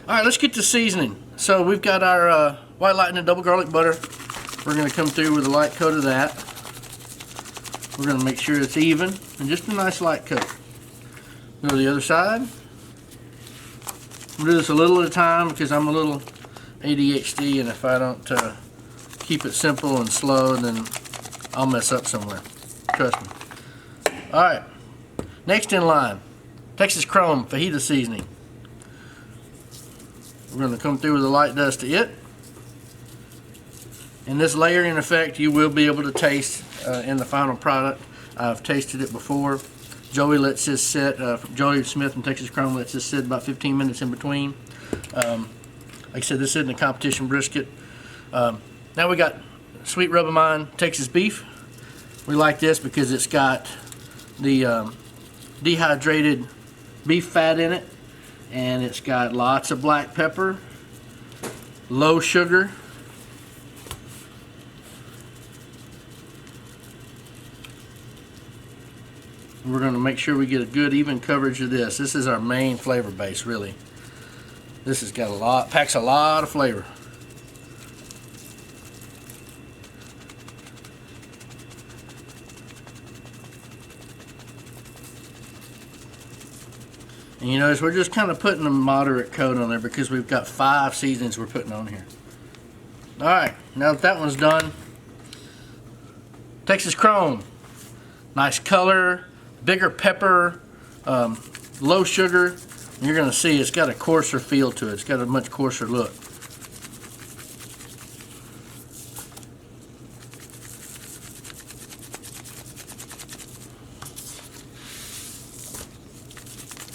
Alright, let's get to seasoning. So we've got our white lightning double garlic butter. We're going to come through with a light coat of that. We're going to make sure it's even and just a nice light coat. Go to the other side. We'll do this a little at a time because I'm a little ADHD, and if I don't keep it simple and slow, then I'll mess up somewhere. Trust me. Alright, next in line, Texas Chrome fajita seasoning. We're going to come through with a light dust to it. And this layering effect you will be able to taste in the final product. I've tasted it before. Joey lets this sit, Joey Smith from Texas Chrome lets this sit about 15 minutes in between. Like I said, this isn't a competition brisket. Now we got Sweet Rub of Mine Texas beef. We like this because it's got the dehydrated beef fat in it, and it's got lots of black pepper, low sugar, we're going to make sure we get a good even coverage of this. This is our main flavor base, really. This has got a lot, packs a lot of flavor. And you notice we're just kind of putting a moderate coat on there because we've got 5 seasonings we're putting on here. Alright, now that that one's done, Texas Chrome. Nice color, bigger pepper, low sugar. And you're going to see it's got a coarser feel to it. It's got a much coarser look.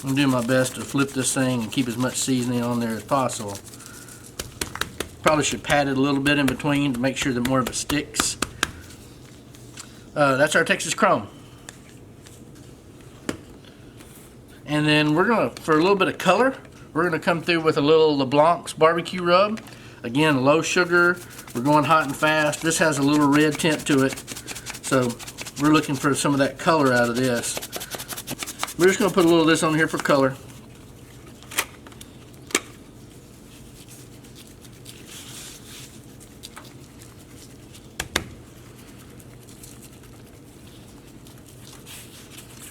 I'm doing my best to flip this thing and keep as much seasoning on there as possible. Probably should pat it a little bit in between to make sure that more of it sticks. That's our Texas Chrome. And then we're going to, for a little bit of color, we're going to come through with a little LeBlanc's barbecue rub. Again, low sugar. We're going hot and fast. This has a little red tint to it, so we're looking for some of that color out of this. We're just going to put a little of this on here for color.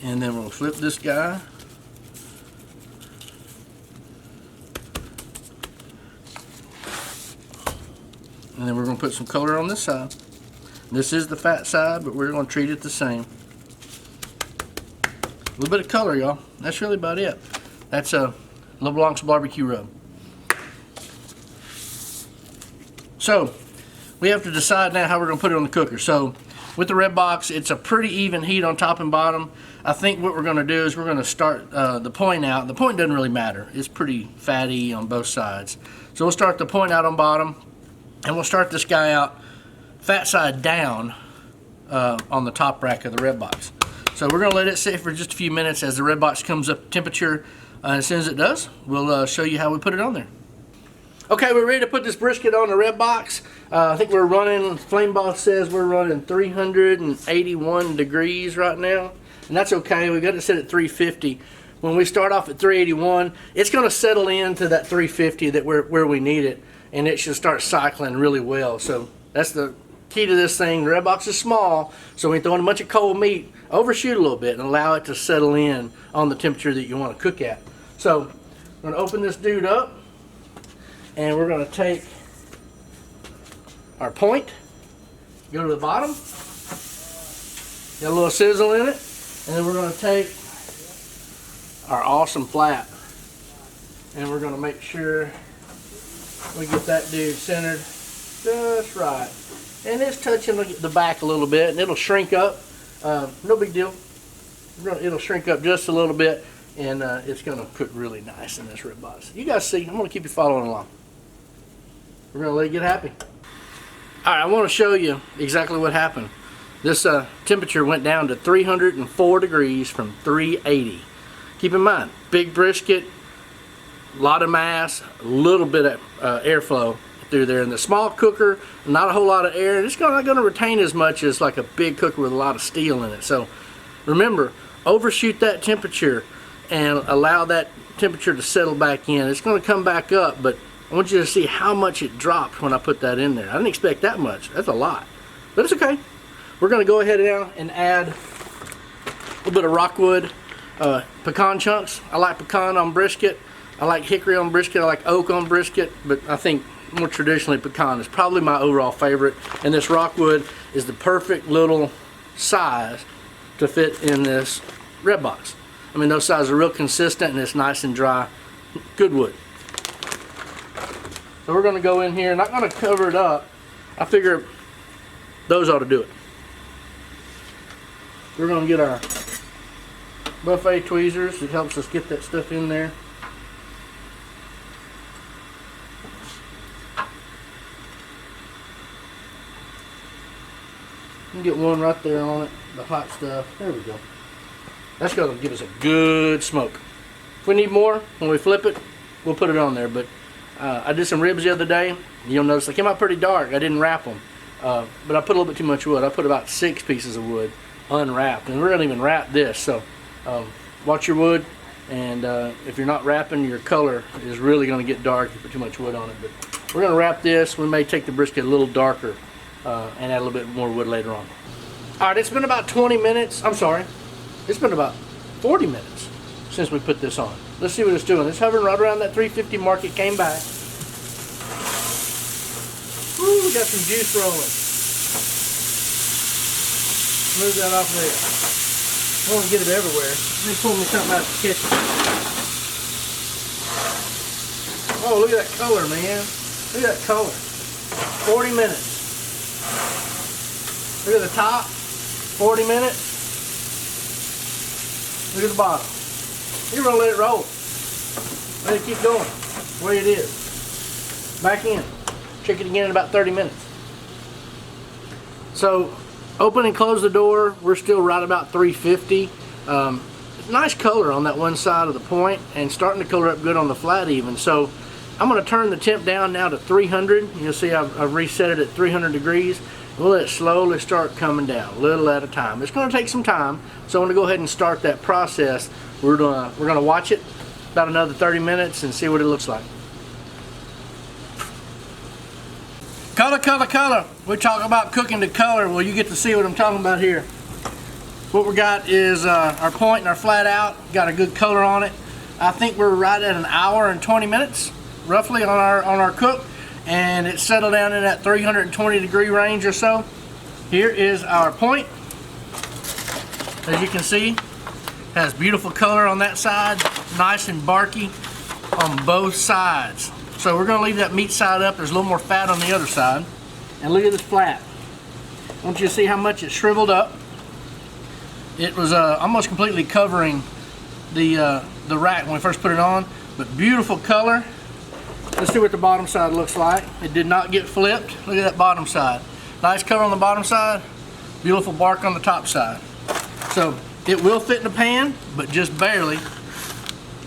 And then we'll flip this guy. And then we're going to put some color on this side. This is the fat side, but we're going to treat it the same. A little bit of color, y'all. That's really about it. That's a LeBlanc's barbecue rub. So, we have to decide now how we're going to put it on the cooker. So, with the red box, it's a pretty even heat on top and bottom. I think what we're going to do is we're going to start the point out. The point doesn't really matter. It's pretty fatty on both sides. So we'll start the point out on bottom, and we'll start this guy out fat side down on the top rack of the red box. So we're going to let it sit for just a few minutes as the red box comes up to temperature. As soon as it does, we'll show you how we put it on there. Okay, we're ready to put this brisket on the red box. I think we're running, Flame Boss says we're running 381 degrees right now. And that's okay, we got it set at 350. When we start off at 381, it's going to settle into that 350 that where we need it. And it should start cycling really well. So that's the key to this thing. The red box is small, so when you throw in a bunch of cold meat, overshoot a little bit and allow it to settle in on the temperature that you want to cook at. So I'm going to open this dude up, and we're going to take our point, go to the bottom, got a little sizzle in it, and then we're going to take our awesome flat, and we're going to make sure we get that dude centered just right. And it's touching the back a little bit, and it'll shrink up. No big deal. It'll shrink up just a little bit, and it's going to cook really nice in this rib box. You guys see, I'm going to keep you following along. We're going to let it get happy. Alright, I want to show you exactly what happened. This temperature went down to 304 degrees from 380. Keep in mind, big brisket, a lot of mass, a little bit of airflow through there. In the small cooker, not a whole lot of air, and it's not going to retain as much as like a big cooker with a lot of steel in it. So remember, overshoot that temperature and allow that temperature to settle back in. It's going to come back up, but I want you to see how much it dropped when I put that in there. I didn't expect that much. That's a lot, but it's okay. We're going to go ahead now and add a little bit of rockwood pecan chunks. I like pecan on brisket. I like hickory on brisket. I like oak on brisket, but I think more traditionally pecan is probably my overall favorite. And this rockwood is the perfect little size to fit in this rib box. I mean, those sizes are real consistent and it's nice and dry. Good wood. So we're going to go in here, not going to cover it up. I figure those ought to do it. We're going to get our buffet tweezers. It helps us get that stuff in there. You can get one right there on it, the hot stuff. There we go. That's going to give us a good smoke. If we need more, when we flip it, we'll put it on there. But I did some ribs the other day. You'll notice they came out pretty dark. I didn't wrap them. But I put a little bit too much wood. I put about 6 pieces of wood unwrapped. And we're going to even wrap this. So watch your wood. And if you're not wrapping, your color is really going to get dark if you put too much wood on it. But we're going to wrap this. We may take the brisket a little darker and add a little bit more wood later on. Alright, it's been about 20 minutes. I'm sorry. It's been about 40 minutes since we put this on. Let's see what it's doing. It's hovering right around that 350 mark. It came back. Ooh, we got some juice rolling. Move that off there. I want to get it everywhere. Let me pull me something out of the kitchen. Oh, look at that color, man. Look at that color. 40 minutes. Look at the top. 40 minutes. Look at the bottom. You're going to let it roll. Let it keep going the way it is. Back in. Check it again in about 30 minutes. So, open and close the door. We're still right about 350. Nice color on that one side of the point and starting to color up good on the flat even. So, I'm going to turn the temp down now to 300. You'll see I've reset it at 300 degrees. We'll let it slowly start coming down, a little at a time. It's going to take some time, so I'm going to go ahead and start that process. We're going to watch it about another 30 minutes and see what it looks like. Color, color, color. We talk about cooking to color. Well, you get to see what I'm talking about here. What we got is our point and our flat out. Got a good color on it. I think we're right at an hour and 20 minutes, roughly, on our cook. And it's settled down in that 320 degree range or so. Here is our point. As you can see, has beautiful color on that side, nice and barky on both sides. So we're going to leave that meat side up. There's a little more fat on the other side. And look at this flat. I want you to see how much it shriveled up. It was almost completely covering the rack when we first put it on, but beautiful color. Let's see what the bottom side looks like. It did not get flipped. Look at that bottom side. Nice color on the bottom side, beautiful bark on the top side. So it will fit in the pan, but just barely.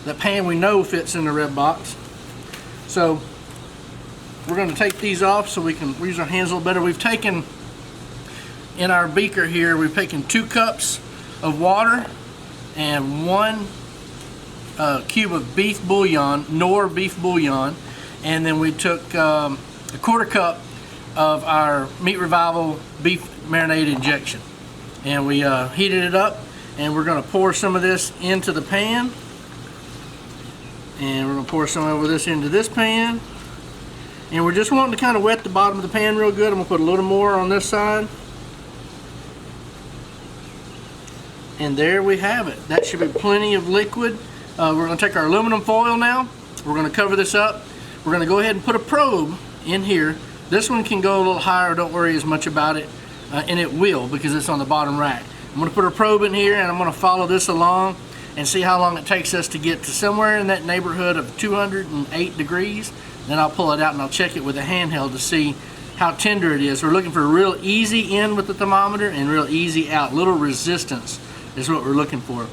The pan we know fits in the rib box. So we're going to take these off so we can use our hands a little better. We've taken, in our beaker here, we've taken 2 cups of water and 1 cube of beef bouillon, Knorr beef bouillon, and then we took a 1/4 cup of our Meat Revival beef marinade injection, and we heated it up, and we're going to pour some of this into the pan, and we're going to pour some of this into this pan, and we're just wanting to kind of wet the bottom of the pan real good. I'm going to put a little more on this side. And there we have it. That should be plenty of liquid. We're going to take our aluminum foil now. We're going to cover this up. We're going to go ahead and put a probe in here. This one can go a little higher. Don't worry as much about it. And it will, because it's on the bottom rack. I'm going to put a probe in here, and I'm going to follow this along and see how long it takes us to get to somewhere in that neighborhood of 208 degrees. Then I'll pull it out and I'll check it with a handheld to see how tender it is. We're looking for a real easy in with the thermometer and real easy out. Little resistance is what we're looking for.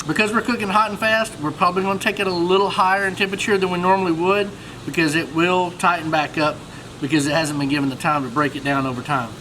Because we're cooking hot and fast, we're probably going to take it a little higher in temperature than we normally would, because it will tighten back up because it hasn't been given the time to break it down over time.